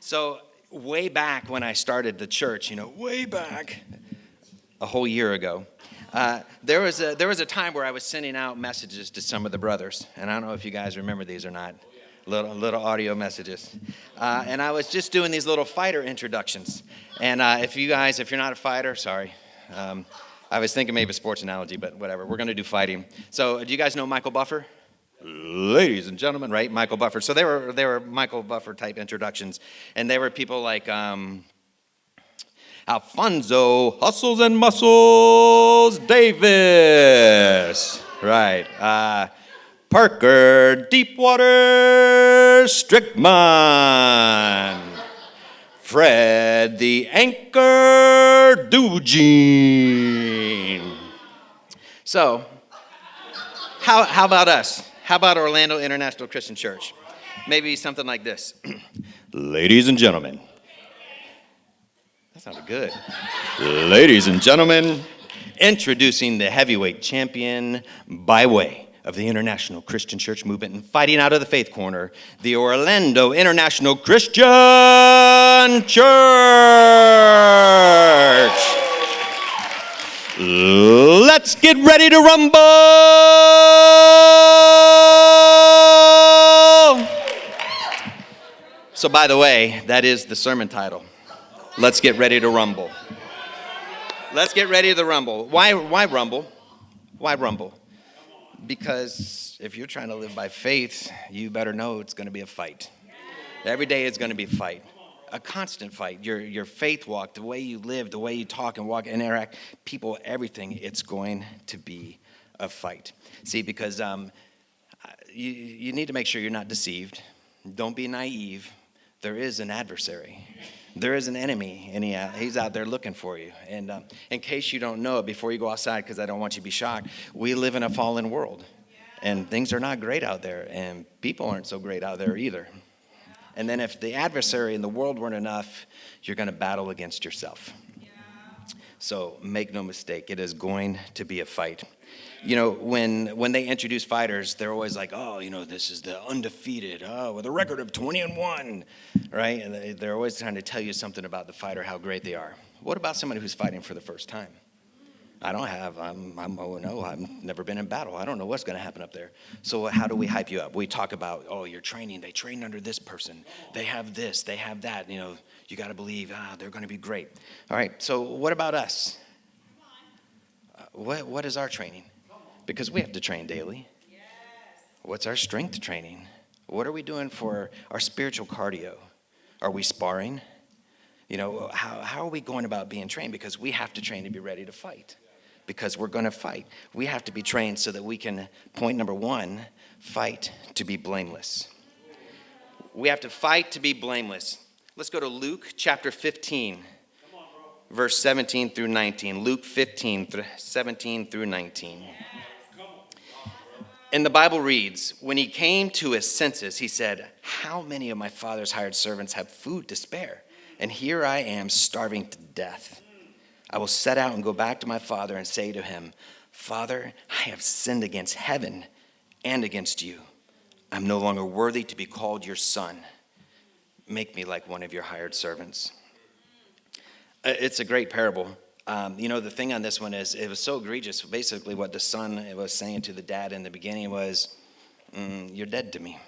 So way back when I started the church, way back a whole year ago, there was a time where I was sending out messages to some of the brothers, and I don't know if you guys remember these or not. Little audio messages, and I was just doing these little fighter introductions. And if you're not a fighter, sorry. I was thinking maybe a sports analogy, but whatever. We're going to do fighting. So, do you guys know Michael Buffer? Ladies and gentlemen, right? Michael Buffer. So they were Michael Buffer type introductions, and they were people like Alfonso Hustles and Muscles Davis, right? Parker Deepwater Strickman, Fred the Anchor Dugene. So, how about us? How about Orlando International Christian Church? Maybe something like this. Ladies and gentlemen. That sounded good. Ladies and gentlemen, introducing the heavyweight champion by way of the International Christian Church movement and fighting out of the faith corner, the Orlando International Christian Church. Let's get ready to rumble. So, by the way, that is the sermon title. Let's get ready to rumble. Let's get ready to rumble. Why rumble? Why rumble? Because if you're trying to live by faith, you better know it's going to be a fight. Every day is going to be a fight. A constant fight. Your faith walk, the way you live, the way you talk and walk and interact, people, everything, it's going to be a fight. See, because you need to make sure you're not deceived. Don't be naive. There is an adversary. There is an enemy, and he's out there looking for you. And in case you don't know it, before you go outside, because I don't want you to be shocked, we live in a fallen world. And things are not great out there, and people aren't so great out there either. And then if the adversary in the world weren't enough, you're going to battle against yourself. So make no mistake, it is going to be a fight. When they introduce fighters, they're always like, this is the undefeated, with a record of 20-1, right? And they're always trying to tell you something about the fighter, how great they are. What about somebody who's fighting for the first time? I'm 0-0. I've never been in battle. I don't know what's going to happen up there. So how do we hype you up? We talk about, you're training. They train under this person. They have this. They have that. You got to believe, they're going to be great. All right, so what about us? What is our training? Because we have to train daily. What's our strength training? What are we doing for our spiritual cardio? Are we sparring? How are we going about being trained? Because we have to train to be ready to fight. Because we're going to fight. We have to be trained so that we can, point number one, fight to be blameless. We have to fight to be blameless. Let's go to Luke chapter 15, verse 17 through 19. Luke 15, 17 through 19. And the Bible reads, when he came to his senses, he said, how many of my father's hired servants have food to spare? And here I am starving to death. I will set out and go back to my father and say to him, Father, I have sinned against heaven and against you. I'm no longer worthy to be called your son. Make me like one of your hired servants. It's a great parable. The thing on this one is it was so egregious. Basically what the son was saying to the dad in the beginning was, you're dead to me.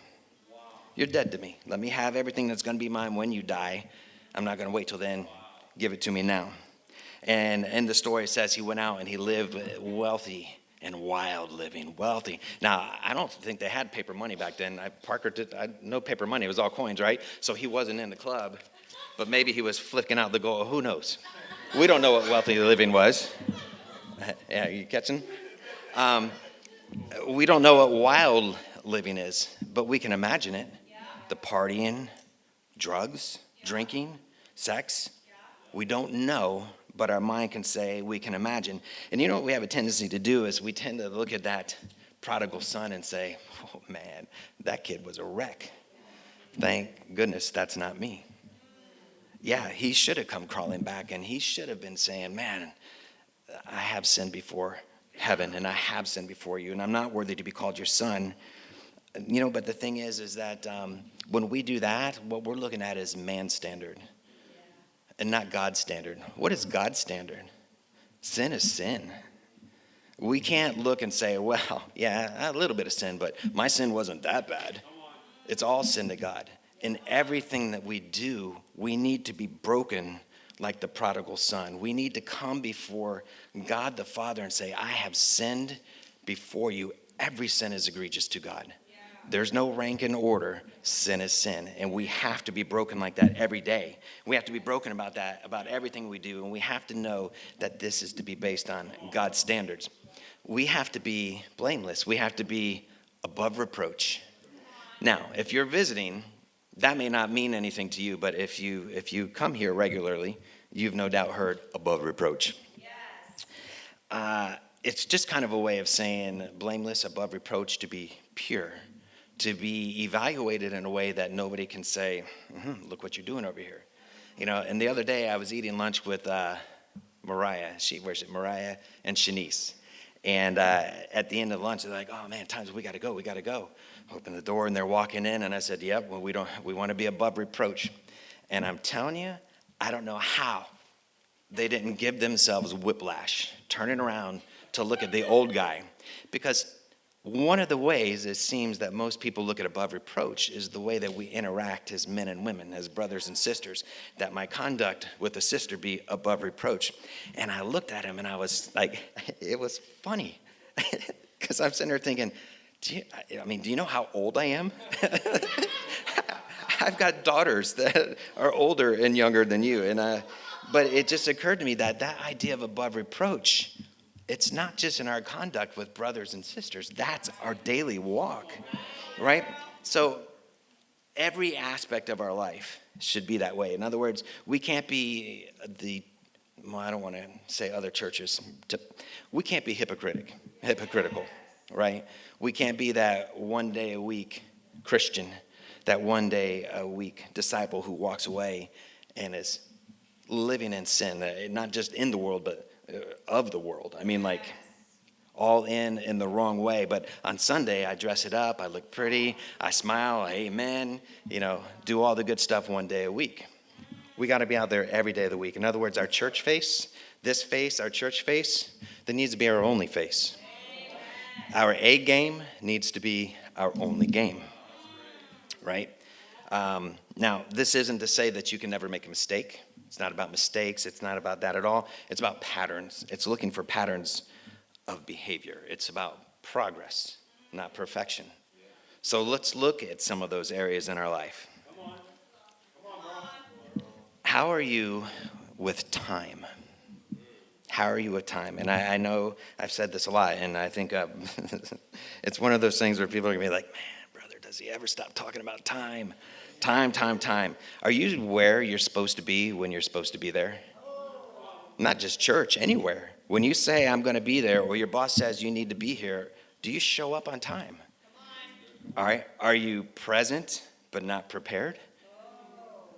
You're dead to me. Let me have everything that's going to be mine when you die. I'm not going to wait till then. Give it to me now. And in the story it says he went out and he lived wealthy and wild living, wealthy. Now, I don't think they had paper money back then. No paper money. It was all coins, right? So he wasn't in the club, but maybe he was flicking out the goal. Who knows? We don't know what wealthy living was. Yeah, you catching? We don't know what wild living is, but we can imagine it. The partying, drugs, drinking, sex. We don't know, but our mind can say we can imagine. And what we have a tendency to do is we tend to look at that prodigal son and say, oh man, that kid was a wreck. Thank goodness that's not me. Yeah, he should have come crawling back and he should have been saying, man, I have sinned before heaven and I have sinned before you and I'm not worthy to be called your son. But the thing is that when we do that, what we're looking at is man's standard and not God's standard. What is God's standard? Sin is sin. We can't look and say, well, yeah, a little bit of sin, but my sin wasn't that bad. It's all sin to God. In everything that we do, we need to be broken like the prodigal son. We need to come before God the Father and say, I have sinned before you. Every sin is egregious to God. There's no rank and order. Sin is sin. And we have to be broken like that every day. We have to be broken about that, about everything we do. And we have to know that this is to be based on God's standards. We have to be blameless. We have to be above reproach. Now, if you're visiting, that may not mean anything to you, but if you come here regularly, you've no doubt heard above reproach. Yes. It's just kind of a way of saying blameless, above reproach, to be pure, to be evaluated in a way that nobody can say, look what you're doing over here. And the other day I was eating lunch with Mariah. Where's it? Mariah and Shanice. And at the end of lunch, they're like, oh man, we got to go. Open the door and they're walking in. And I said, yep, well, we want to be above reproach. And I'm telling you, I don't know how they didn't give themselves whiplash, turning around to look at the old guy. Because one of the ways it seems that most people look at above reproach is the way that we interact as men and women, as brothers and sisters, that my conduct with a sister be above reproach. And I looked at him and I was like, it was funny. Because I'm sitting there thinking, do you know how old I am? I've got daughters that are older and younger than you. But it just occurred to me that idea of above reproach, it's not just in our conduct with brothers and sisters. That's our daily walk, right? So every aspect of our life should be that way. In other words, we can't be I don't want to say other churches. We can't be hypocritical, right? We can't be that one day a week Christian, that one day a week disciple who walks away and is living in sin, not just in the world, but of the world. Like all in the wrong way. But on Sunday, I dress it up, I look pretty, I smile, amen, do all the good stuff one day a week. We got to be out there every day of the week. In other words, our church face, our church face, that needs to be our only face. Our A game needs to be our only game, right? Now, this isn't to say that you can never make a mistake. It's not about mistakes. It's not about that at all. It's about patterns. It's looking for patterns of behavior. It's about progress, not perfection. So let's look at some of those areas in our life. How are you with time? How are you with time? And I know I've said this a lot, and I think it's one of those things where people are going to be like, man, brother, does he ever stop talking about time? Time. Are you where you're supposed to be when you're supposed to be there? Not just church, anywhere. When you say, I'm going to be there, or your boss says you need to be here, do you show up on time? All right. Are you present but not prepared?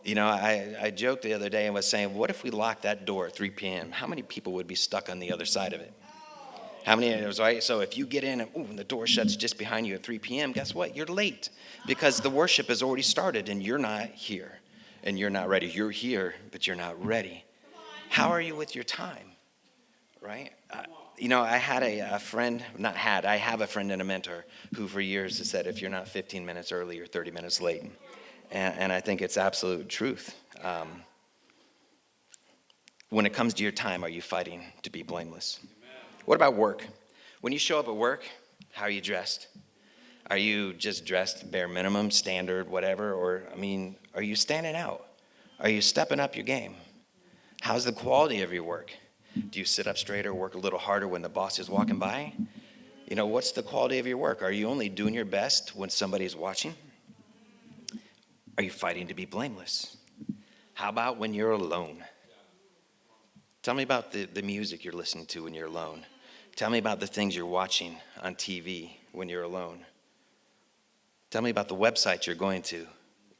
I joked the other day and was saying, what if we locked that door at 3 p.m.? How many people would be stuck on the other side of it? How many? It was right. So if you get in and the door shuts just behind you at 3 p.m., guess what? You're late because the worship has already started and you're not here and you're not ready. You're here, but you're not ready. How are you with your time? Right? I had a friend, I have a friend and a mentor who for years has said, if you're not 15 minutes early, you're 30 minutes late. And I think it's absolute truth. When it comes to your time, are you fighting to be blameless? What about work? When you show up at work, how are you dressed? Are you just dressed bare minimum, standard, whatever? Or, are you standing out? Are you stepping up your game? How's the quality of your work? Do you sit up straight or work a little harder when the boss is walking by? What's the quality of your work? Are you only doing your best when somebody's watching? Are you fighting to be blameless? How about when you're alone? Tell me about the music you're listening to when you're alone. Tell me about the things you're watching on TV when you're alone. Tell me about the website you're going to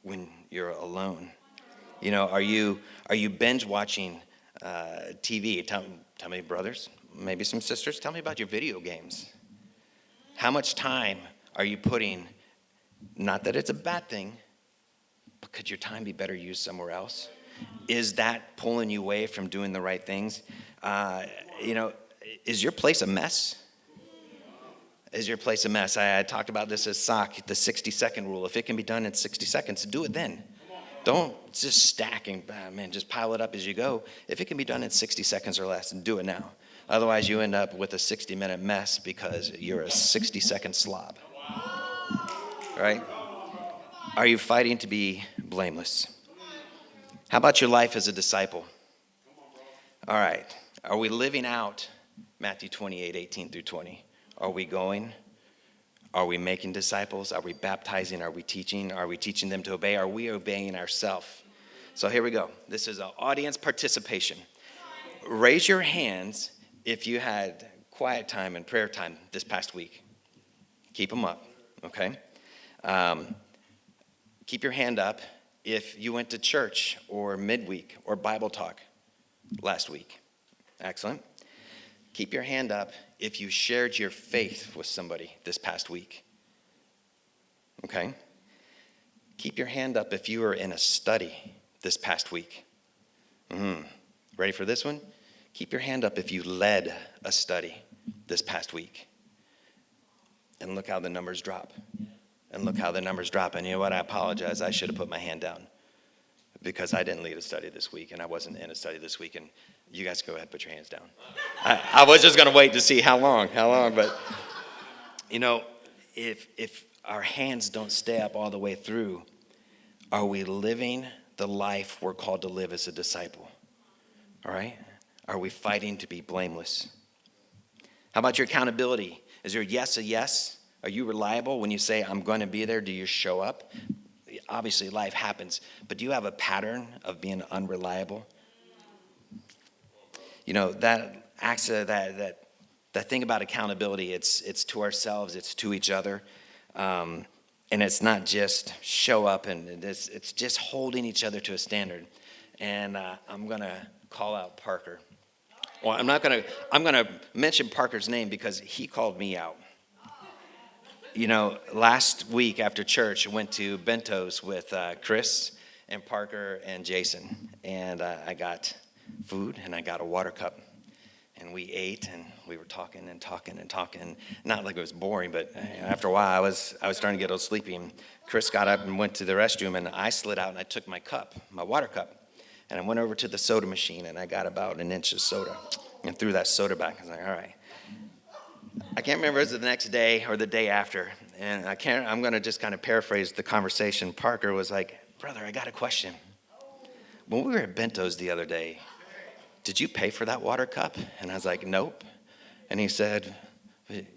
when you're alone. Are you binge watching TV? Tell me, brothers, maybe some sisters, tell me about your video games. How much time are you putting Not that it's a bad thing, but could your time be better used somewhere else? Is that pulling you away from doing the right things? Is your place a mess? Is your place a mess? I talked about this as SOC, the 60-second rule. If it can be done in 60 seconds, do it then. Don't just stack and, just pile it up as you go. If it can be done in 60 seconds or less, do it now. Otherwise, you end up with a 60-minute mess because you're a 60-second slob. Right? Are you fighting to be blameless? How about your life as a disciple? All right. Are we living out Matthew 28:18-20? Are we going? Are we making disciples? Are we baptizing? Are we teaching? Are we teaching them to obey? Are we obeying ourselves? So here we go. This is an audience participation. Raise your hands if you had quiet time and prayer time this past week. Keep them up, okay? Keep your hand up if you went to church or midweek or Bible talk last week. Excellent. Keep your hand up if you shared your faith with somebody this past week. Okay? Keep your hand up if you were in a study this past week. Ready for this one? Keep your hand up if you led a study this past week. And look how the numbers drop. And look how the numbers drop. And you know what? I apologize. I should have put my hand down because I didn't lead a study this week and I wasn't in a study this week. And you guys go ahead and put your hands down. I was just going to wait to see how long. But, if our hands don't stay up all the way through, are we living the life we're called to live as a disciple? All right? Are we fighting to be blameless? How about your accountability? Is your yes a yes? Are you reliable when you say, I'm going to be there? Do you show up? Obviously, life happens. But do you have a pattern of being unreliable? That thing about accountability, it's to ourselves, it's to each other. And it's not just show up, and it's just holding each other to a standard. And I'm going to call out Parker. Well, I'm going to mention Parker's name because he called me out. Last week after church, I went to Bento's with Chris and Parker and Jason. And I got food and I got a water cup. And we ate and we were talking. Not like it was boring, but after a while I was starting to get a little sleepy. And Chris got up and went to the restroom, and I slid out and I took my water cup. And I went over to the soda machine and I got about an inch of soda and threw that soda back. I was like, all right. I can't remember if it was the next day or the day after. And I'm going to just kind of paraphrase the conversation. Parker was like, brother, I got a question. When we were at Bento's the other day, did you pay for that water cup? And I was like, nope. And he said,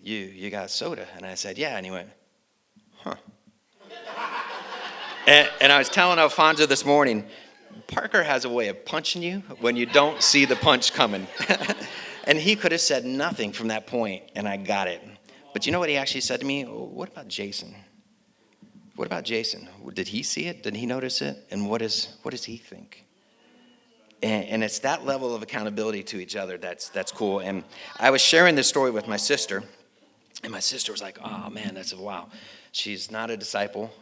you got soda? And I said, yeah. And he went, huh. And I was telling Alfonso this morning, Parker has a way of punching you when you don't see the punch coming. And he could have said nothing from that point, and I got it. But you know what he actually said to me? What about Jason? What about Jason? Did he see it? Did he notice it? And what does he think? And it's that level of accountability to each other that's cool. And I was sharing this story with my sister, and my sister was like, oh, man, that's wow. She's not a disciple.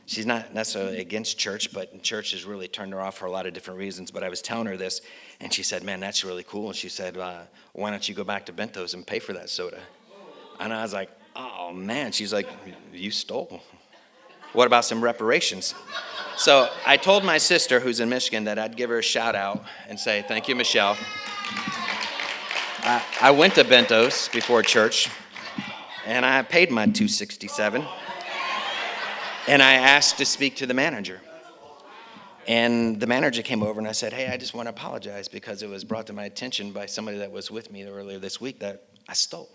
She's not necessarily against church, but church has really turned her off for a lot of different reasons. But I was telling her this, and she said, man, that's really cool. And she said, why don't you go back to Bento's and pay for that soda? And I was like, oh, man. She's like, you stole. What about some reparations? So I told my sister, who's in Michigan, that I'd give her a shout out and say, thank you, Michelle. I went to Bento's before church, and I paid my $2.67. And I asked to speak to the manager. And the manager came over and I said, hey, I just want to apologize because it was brought to my attention by somebody that was with me earlier this week that I stole.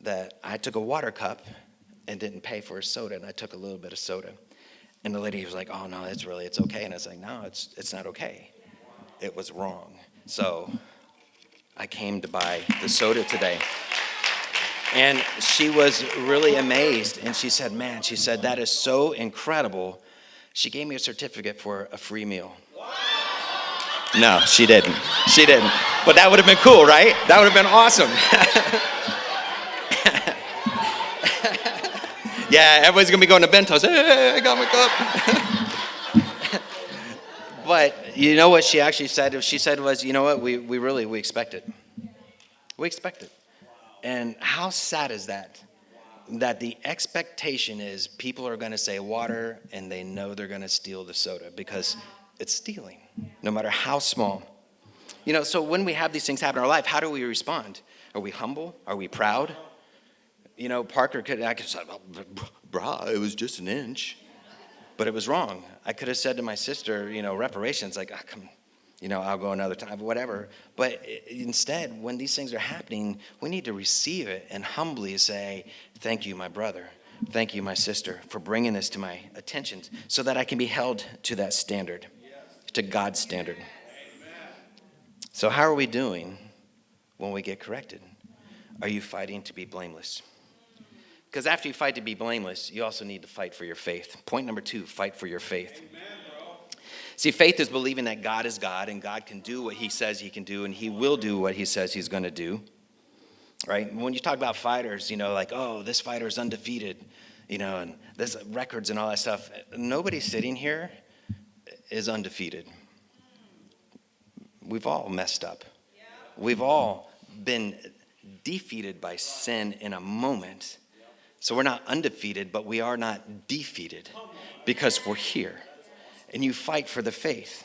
That I took a water cup and didn't pay for a soda, and I took a little bit of soda. And the lady was like, oh, no, it's okay. And I was like, no, it's not okay. It was wrong. So I came to buy the soda today. And she was really amazed. And she said, man, that is so incredible. She gave me a certificate for a free meal. No, she didn't. But that would have been cool, right? That would have been awesome. Yeah, everybody's going to be going to Bento's. Hey, I got my cup. But you know what she actually said? What she said was, you know what, we expect it. We expect it. And how sad is that? That the expectation is people are going to say water and they know they're going to steal the soda because it's stealing, no matter how small. You know, so when we have these things happen in our life, how do we respond? Are we humble? Are we proud? You know, Parker could say, well, brah, it was just an inch. But it was wrong. I could have said to my sister, you know, reparations, like, come, you know, I'll go another time, whatever. But instead, when these things are happening, we need to receive it and humbly say, thank you, my brother. Thank you, my sister, for bringing this to my attention so that I can be held to that standard, to God's standard. So how are we doing when we get corrected? Are you fighting to be blameless? Because after you fight to be blameless, you also need to fight for your faith. Point number 2, fight for your faith. Amen, bro. See, faith is believing that God is God and God can do what he says he can do and he will do what he says he's going to do. Right? When you talk about fighters, you know, like, oh, this fighter is undefeated, you know, and there's records and all that stuff. Nobody sitting here is undefeated. We've all messed up. We've all been defeated by sin in a moment. So we're not undefeated, but we are not defeated because we're here. And you fight for the faith.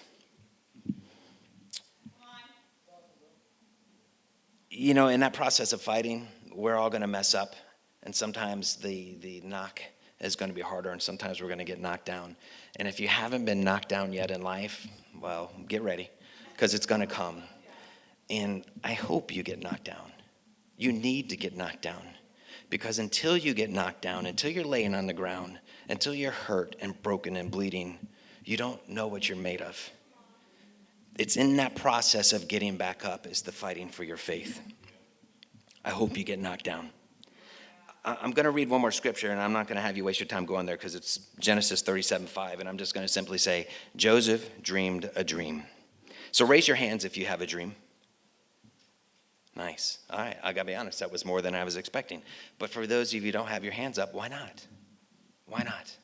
You know, in that process of fighting, we're all going to mess up. And sometimes the knock is going to be harder, and sometimes we're going to get knocked down. And if you haven't been knocked down yet in life, well, get ready, because it's going to come. And I hope you get knocked down. You need to get knocked down. Because until you get knocked down, until you're laying on the ground, until you're hurt and broken and bleeding, you don't know what you're made of. It's in that process of getting back up is the fighting for your faith. I hope you get knocked down. I'm going to read one more scripture, and I'm not going to have you waste your time going there because it's Genesis 37:5, and I'm just going to simply say, Joseph dreamed a dream. So raise your hands if you have a dream. Nice. All right, I got to be honest, that was more than I was expecting. But for those of you who don't have your hands up, why not? Why not?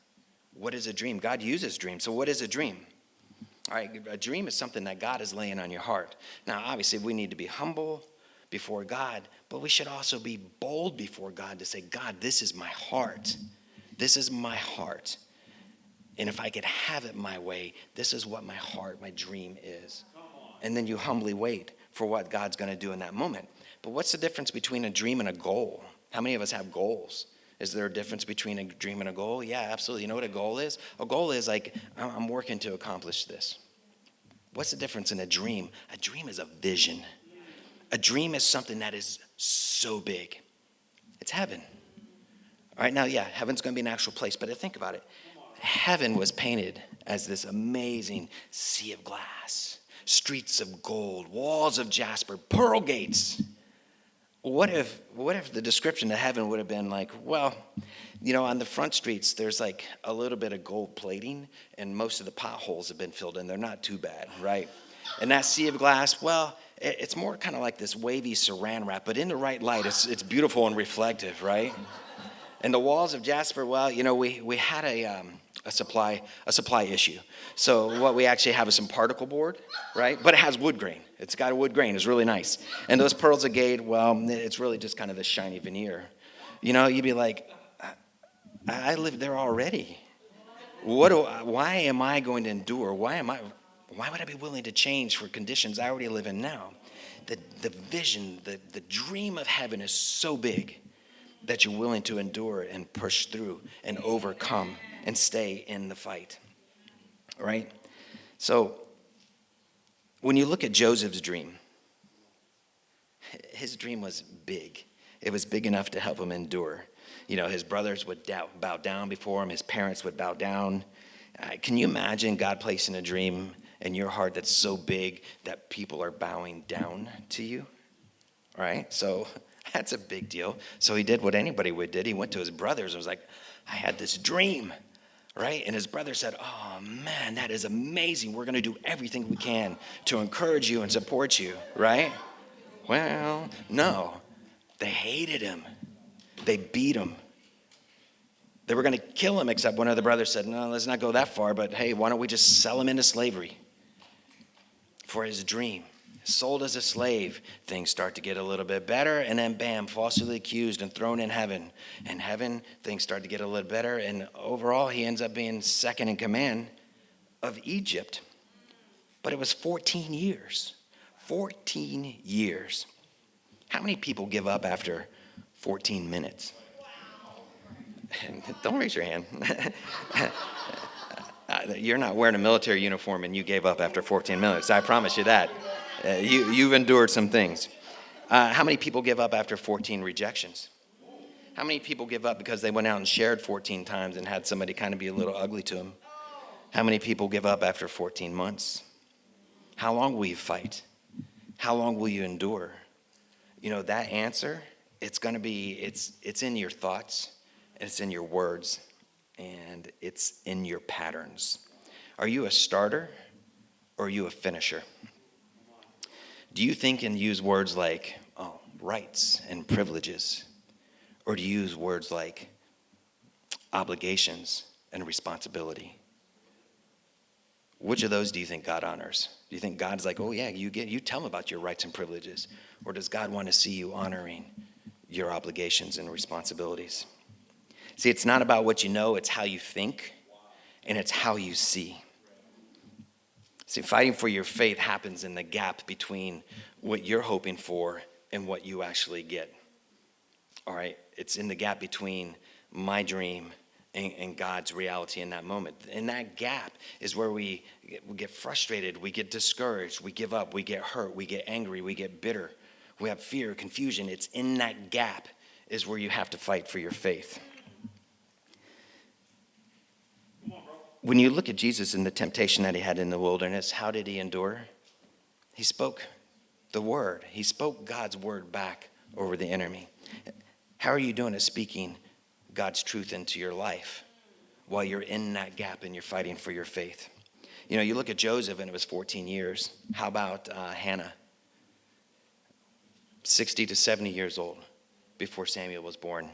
What is a dream? God uses dreams. So what is a dream? All right, a dream is something that God is laying on your heart. Now, obviously, we need to be humble before God, but we should also be bold before God to say, God, this is my heart. This is my heart. And if I could have it my way, this is what my heart, my dream is. And then you humbly wait for what God's going to do in that moment. But what's the difference between a dream and a goal? How many of us have goals? Is there a difference between a dream and a goal? Yeah, absolutely. You know what a goal is? A goal is like, I'm working to accomplish this. What's the difference in a dream? A dream is a vision. A dream is something that is so big. It's heaven. All right, now, yeah, heaven's going to be an actual place, but think about it. Heaven was painted as this amazing sea of glass, streets of gold, walls of jasper, pearl gates. What if the description of heaven would have been like, well, you know, on the front streets, there's like a little bit of gold plating, and most of the potholes have been filled in. They're not too bad, right? And that sea of glass, well, it's more kind of like this wavy saran wrap, but in the right light, it's beautiful and reflective, right? And the walls of jasper, well, you know, we had a supply issue. So what we actually have is some particle board, right? But it has wood grain. It's got a wood grain. It's really nice. And those pearls of jade, well, it's really just kind of this shiny veneer. You know, you'd be like, I live there already. Why am I going to endure? Why would I be willing to change for conditions I already live in now? The vision, the dream of heaven is so big that you're willing to endure and push through and overcome and stay in the fight, right? So when you look at Joseph's dream, his dream was big. It was big enough to help him endure. You know, his brothers would bow down before him. His parents would bow down. Can you imagine God placing a dream in your heart that's so big that people are bowing down to you, right? So that's a big deal. So he did what anybody would do. He went to his brothers and was like, I had this dream, right? And his brother said, oh, man, that is amazing. We're going to do everything we can to encourage you and support you, right? Well, no. They hated him. They beat him. They were going to kill him, except one of the brothers said, no, let's not go that far, but hey, why don't we just sell him into slavery for his dream? Sold as a slave, things start to get a little bit better, and then bam, falsely accused and thrown in heaven. In heaven, things start to get a little better, and overall, he ends up being second in command of Egypt. But it was 14 years. 14 years. How many people give up after 14 minutes? Don't raise your hand. You're not wearing a military uniform and you gave up after 14 minutes. I promise you that. You've endured some things. How many people give up after 14 rejections? How many people give up because they went out and shared 14 times and had somebody kind of be a little ugly to them? How many people give up after 14 months? How long will you fight? How long will you endure? You know, that answer, it's going to be, it's in your thoughts, it's in your words, and it's in your patterns. Are you a starter or are you a finisher? Do you think and use words like, rights and privileges? Or do you use words like obligations and responsibility? Which of those do you think God honors? Do you think God's like, oh yeah, you tell him about your rights and privileges? Or does God want to see you honoring your obligations and responsibilities? See, it's not about what you know, it's how you think, and it's how you see. See, fighting for your faith happens in the gap between what you're hoping for and what you actually get. All right? It's in the gap between my dream and God's reality in that moment. And that gap is where we get frustrated, we get discouraged, we give up, we get hurt, we get angry, we get bitter, we have fear, confusion. It's in that gap is where you have to fight for your faith. When you look at Jesus and the temptation that he had in the wilderness, how did he endure? He spoke the word. He spoke God's word back over the enemy. How are you doing at speaking God's truth into your life while you're in that gap and you're fighting for your faith? You know, you look at Joseph and it was 14 years. How about Hannah? 60 to 70 years old before Samuel was born.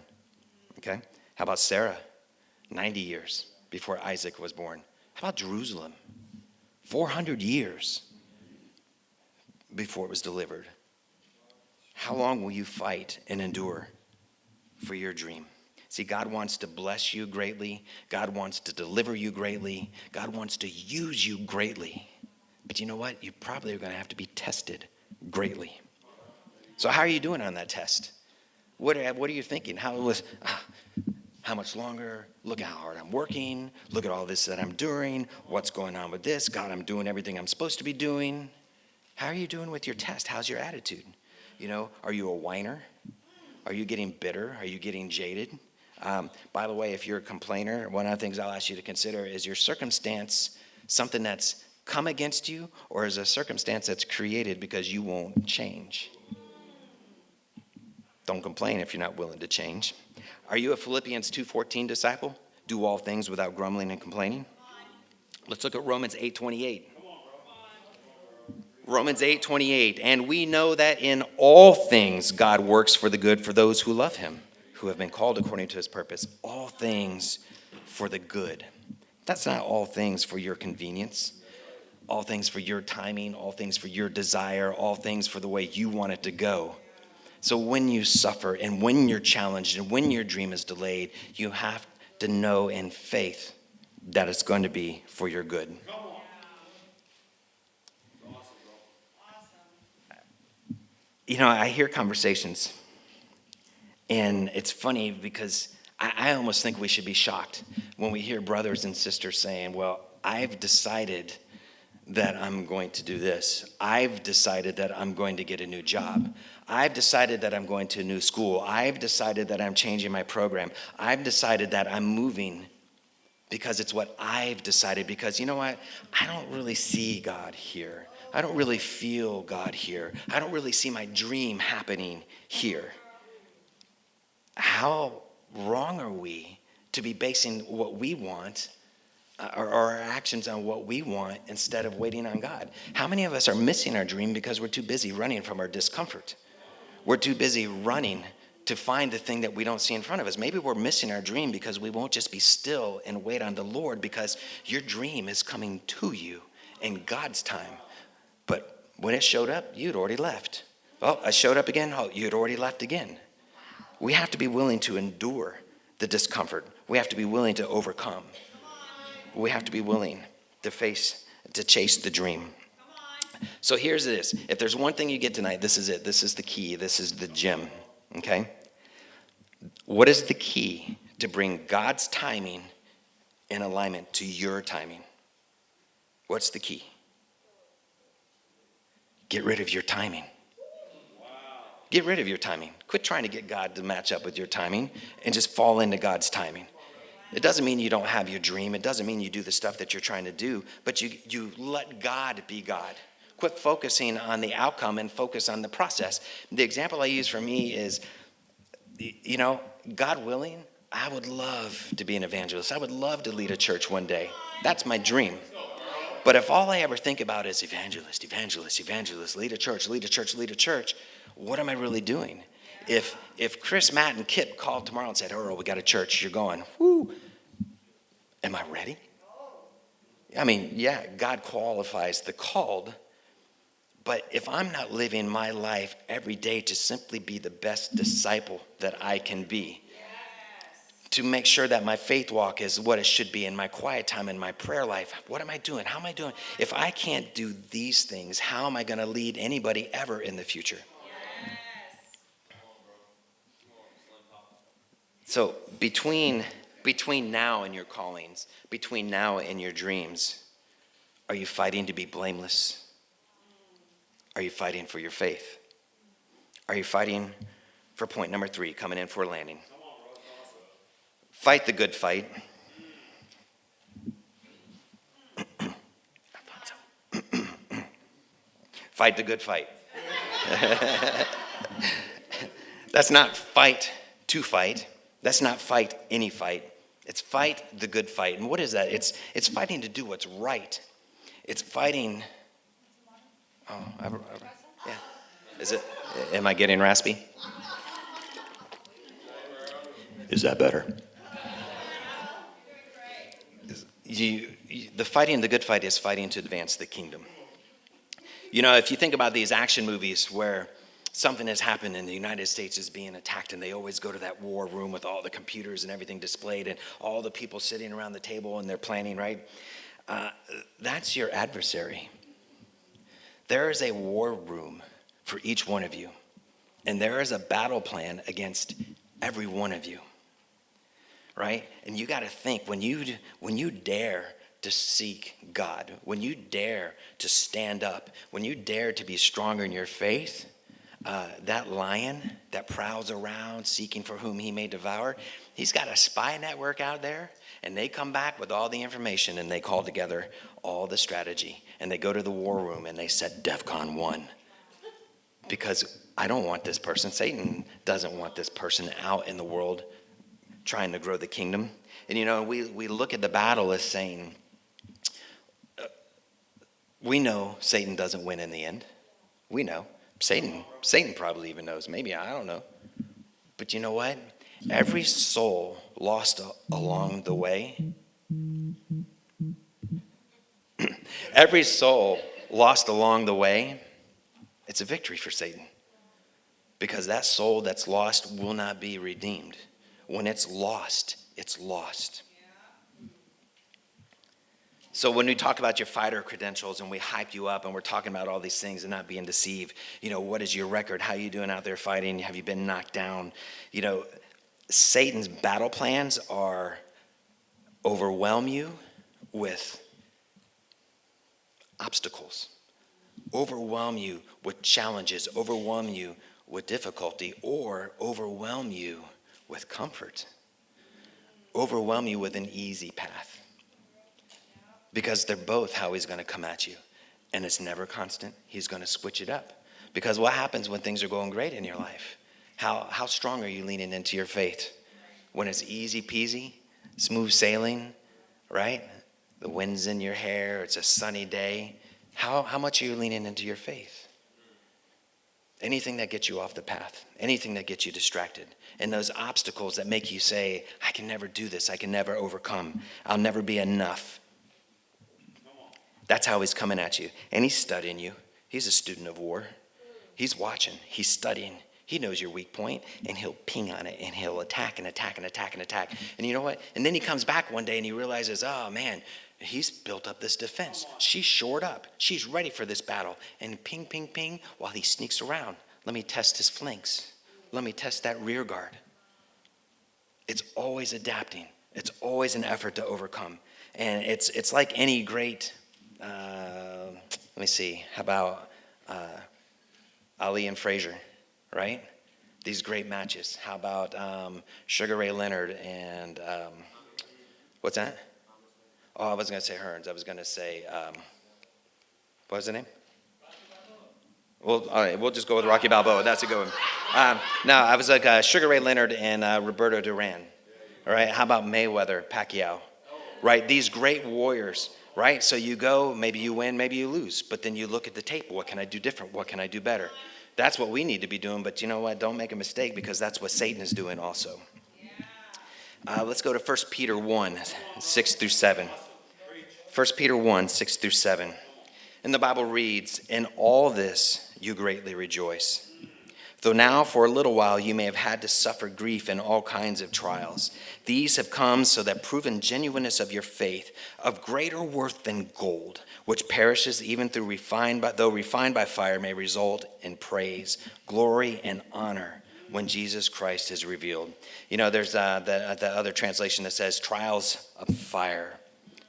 Okay? How about Sarah? 90 years before Isaac was born. How about Jerusalem? 400 years before it was delivered. How long will you fight and endure for your dream? See, God wants to bless you greatly. God wants to deliver you greatly. God wants to use you greatly. But you know what? You probably are going to have to be tested greatly. So how are you doing on that test? What are you thinking? How much longer? Look how hard I'm working. Look at all this that I'm doing. What's going on with this? God, I'm doing everything I'm supposed to be doing. How are you doing with your test? How's your attitude? You know, are you a whiner? Are you getting bitter? Are you getting jaded? By the way, if you're a complainer, one of the things I'll ask you to consider is your circumstance something that's come against you, or is a circumstance that's created because you won't change? Don't complain if you're not willing to change. Are you a Philippians 2:14 disciple? Do all things without grumbling and complaining. Let's look at Romans 8:28. Romans 8:28. And we know that in all things God works for the good for those who love him, who have been called according to his purpose. All things for the good. That's not all things for your convenience. All things for your timing. All things for your desire. All things for the way you want it to go. So when you suffer and when you're challenged and when your dream is delayed, you have to know in faith that it's going to be for your good. You know, I hear conversations, and it's funny because I almost think we should be shocked when we hear brothers and sisters saying, well, I've decided that I'm going to do this. I've decided that I'm going to get a new job. I've decided that I'm going to a new school. I've decided that I'm changing my program. I've decided that I'm moving because it's what I've decided. Because you know what? I don't really see God here. I don't really feel God here. I don't really see my dream happening here. How wrong are we to be basing what we want or our actions on what we want instead of waiting on God? How many of us are missing our dream because we're too busy running from our discomfort? We're too busy running to find the thing that we don't see in front of us. Maybe we're missing our dream because we won't just be still and wait on the Lord, because your dream is coming to you in God's time. But when it showed up, you'd already left. Oh, I showed up again. Oh, you'd already left again. We have to be willing to endure the discomfort. We have to be willing to overcome. We have to be willing to chase the dream. So here's this. If there's one thing you get tonight, this is it. This is the key. This is the gem. Okay? What is the key to bring God's timing in alignment to your timing? What's the key? Get rid of your timing. Get rid of your timing. Quit trying to get God to match up with your timing and just fall into God's timing. It doesn't mean you don't have your dream. It doesn't mean you do the stuff that you're trying to do, but you let God be God. Quit focusing on the outcome and focus on the process. The example I use for me is, God willing, I would love to be an evangelist. I would love to lead a church one day. That's my dream. But if all I ever think about is evangelist, lead a church, what am I really doing? If Chris, Matt, and Kip called tomorrow and said, Earl, we got a church, you're going, whoo, am I ready? I mean, yeah, God qualifies the called, but if I'm not living my life every day to simply be the best disciple that I can be, to make sure that my faith walk is what it should be in my quiet time, in my prayer life, what am I doing? How am I doing? If I can't do these things, how am I going to lead anybody ever in the future? So between now and your callings, between now and your dreams, are you fighting to be blameless? Are you fighting for your faith? Are you fighting for point number 3, coming in for a landing? Fight the good fight. Fight the good fight. That's not fight to fight. That's not fight any fight. It's fight the good fight. And what is that? It's fighting to do what's right. It's fighting. Yeah. Is it? Am I getting raspy? Is that better? The good fight is fighting to advance the kingdom. If you think about these action movies where something has happened and the United States is being attacked, and they always go to that war room with all the computers and everything displayed and all the people sitting around the table and they're planning, right? That's your adversary. There is a war room for each one of you, and there is a battle plan against every one of you, right? And you got to think, when you dare to seek God, when you dare to stand up, when you dare to be stronger in your faith, that lion that prowls around seeking for whom he may devour, he's got a spy network out there, and they come back with all the information, and they call together all the strategy, and they go to the war room and they set DEFCON 1, because I don't want this person. Satan doesn't want this person out in the world trying to grow the kingdom. And we look at the battle as saying, we know Satan doesn't win in the end. We know. Satan probably even knows. Maybe, I don't know. But you know what? Every soul lost along the way. Every soul lost along the way, it's a victory for Satan. Because that soul that's lost will not be redeemed. When it's lost, it's lost. So when we talk about your fighter credentials and we hype you up and we're talking about all these things and not being deceived, what is your record? How are you doing out there fighting? Have you been knocked down? Satan's battle plans are overwhelm you with obstacles, overwhelm you with challenges, overwhelm you with difficulty, or overwhelm you with comfort, overwhelm you with an easy path. Because they're both how he's going to come at you. And it's never constant. He's going to switch it up. Because what happens when things are going great in your life? How strong are you leaning into your faith? When it's easy peasy, smooth sailing, right? The wind's in your hair, it's a sunny day. How much are you leaning into your faith? Anything that gets you off the path, anything that gets you distracted, and those obstacles that make you say, I can never do this, I can never overcome, I'll never be enough. That's how he's coming at you. And he's studying you. He's a student of war. He's watching, he's studying. He knows your weak point, and he'll ping on it, and he'll attack and attack and attack and attack. And you know what? And then he comes back one day and he realizes, oh man, he's built up this defense. She's shored up. She's ready for this battle. And ping, ping, ping, while he sneaks around. Let me test his flanks. Let me test that rear guard. It's always adapting. It's always an effort to overcome. And it's like any great, let me see, how about Ali and Frazier, right? These great matches. How about Sugar Ray Leonard and, what's that? Oh, I wasn't going to say Hearns. I was going to say, what was the name? Well, all right, we'll just go with Rocky Balboa. That's a good one. No, I was like Sugar Ray Leonard and Roberto Duran. All right, how about Mayweather, Pacquiao? Right, these great warriors, right? So you go, maybe you win, maybe you lose. But then you look at the tape. What can I do different? What can I do better? That's what we need to be doing. But you know what? Don't make a mistake, because that's what Satan is doing also. Let's go to 1 Peter 1, 6 through 7. 1 Peter 1, 6 through 7. And the Bible reads, in all this you greatly rejoice. Though now for a little while you may have had to suffer grief in all kinds of trials. These have come so that proven genuineness of your faith, of greater worth than gold, which perishes even though refined by fire, may result in praise, glory, and honor when Jesus Christ is revealed. You know, there's the other translation that says trials of fire.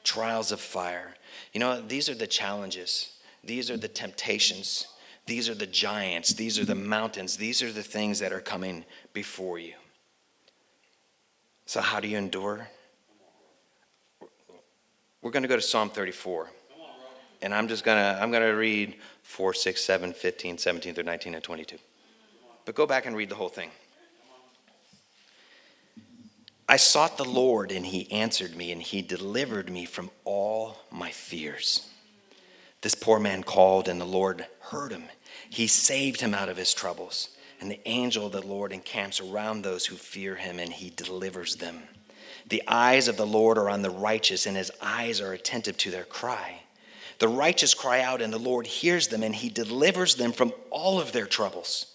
Trials of fire. You know, these are the challenges. These are the temptations. These are the giants. These are the mountains. These are the things that are coming before you. So how do you endure? We're going to go to Psalm 34. And I'm going to read 4, 6, 7, 15, 17 through 19 and 22. But go back and read the whole thing. I sought the Lord, and he answered me, and he delivered me from all my fears. This poor man called, and the Lord heard him. He saved him out of his troubles. And the angel of the Lord encamps around those who fear him, and he delivers them. The eyes of the Lord are on the righteous, and his eyes are attentive to their cry. The righteous cry out, and the Lord hears them, and he delivers them from all of their troubles.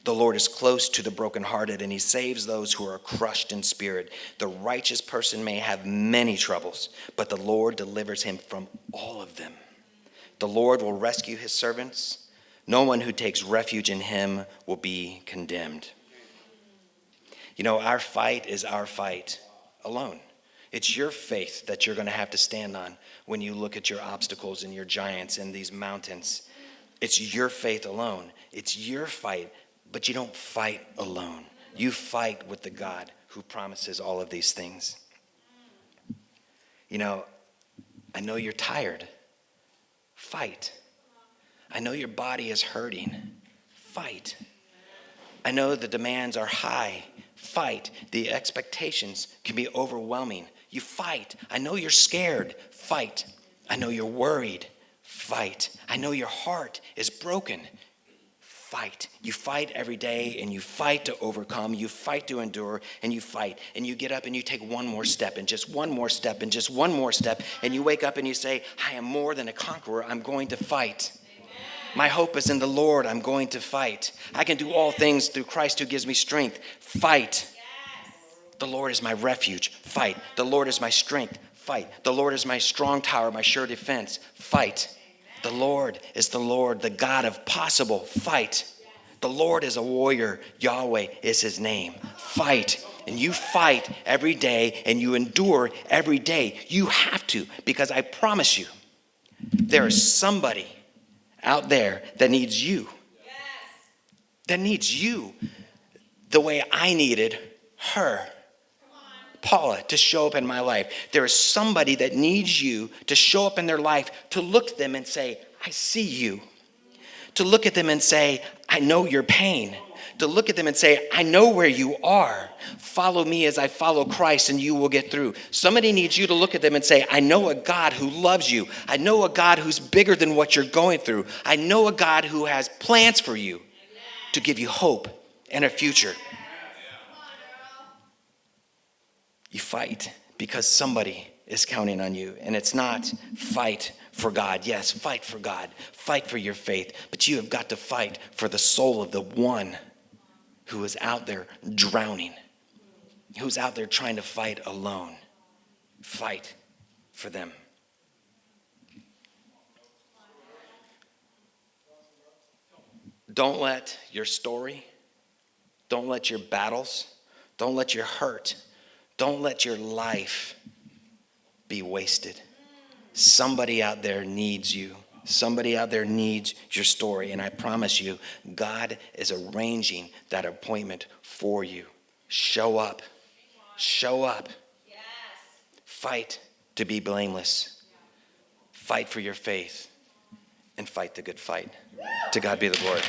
The Lord is close to the brokenhearted, and he saves those who are crushed in spirit. The righteous person may have many troubles, but the Lord delivers him from all of them. The Lord will rescue his servants. No one who takes refuge in him will be condemned. You know, our fight is our fight alone. It's your faith that you're going to have to stand on when you look at your obstacles and your giants and these mountains. It's your faith alone. It's your fight. But you don't fight alone. You fight with the God who promises all of these things. You know, I know you're tired. Fight. I know your body is hurting. Fight. I know the demands are high. Fight. The expectations can be overwhelming. You fight. I know you're scared. Fight. I know you're worried. Fight. I know your heart is broken. Fight. You fight every day, and you fight to overcome. You fight to endure, and you fight. And you get up and you take one more step, and just one more step, and just one more step. And you wake up and you say, I am more than a conqueror. I'm going to fight. Amen. My hope is in the Lord. I'm going to fight. I can do all things through Christ who gives me strength. Fight. Yes. The Lord is my refuge. Fight. The Lord is my strength. Fight. The Lord is my strong tower, my sure defense. Fight. The Lord is the Lord, the God of possible. Fight. The Lord is a warrior. Yahweh is his name. Fight. And you fight every day, and you endure every day. You have to, because I promise you, there is somebody out there that needs you. That needs you the way I needed her. Paula, to show up in my life. There is somebody that needs you to show up in their life, to look at them and say, I see you. To look at them and say, I know your pain. To look at them and say, I know where you are. Follow me as I follow Christ, and you will get through. Somebody needs you to look at them and say, I know a God who loves you. I know a God who's bigger than what you're going through. I know a God who has plans for you. to give you hope and a future. You fight because somebody is counting on you. And it's not fight for God. Yes, fight for God. Fight for your faith. But you have got to fight for the soul of the one who is out there drowning, who's out there trying to fight alone. Fight for them. Don't let your story, don't let your battles, don't let your hurt, don't let your life be wasted. Somebody out there needs you. Somebody out there needs your story. And I promise you, God is arranging that appointment for you. Show up. Show up. Yes. Fight to be blameless. Fight for your faith. And fight the good fight. To God be the glory.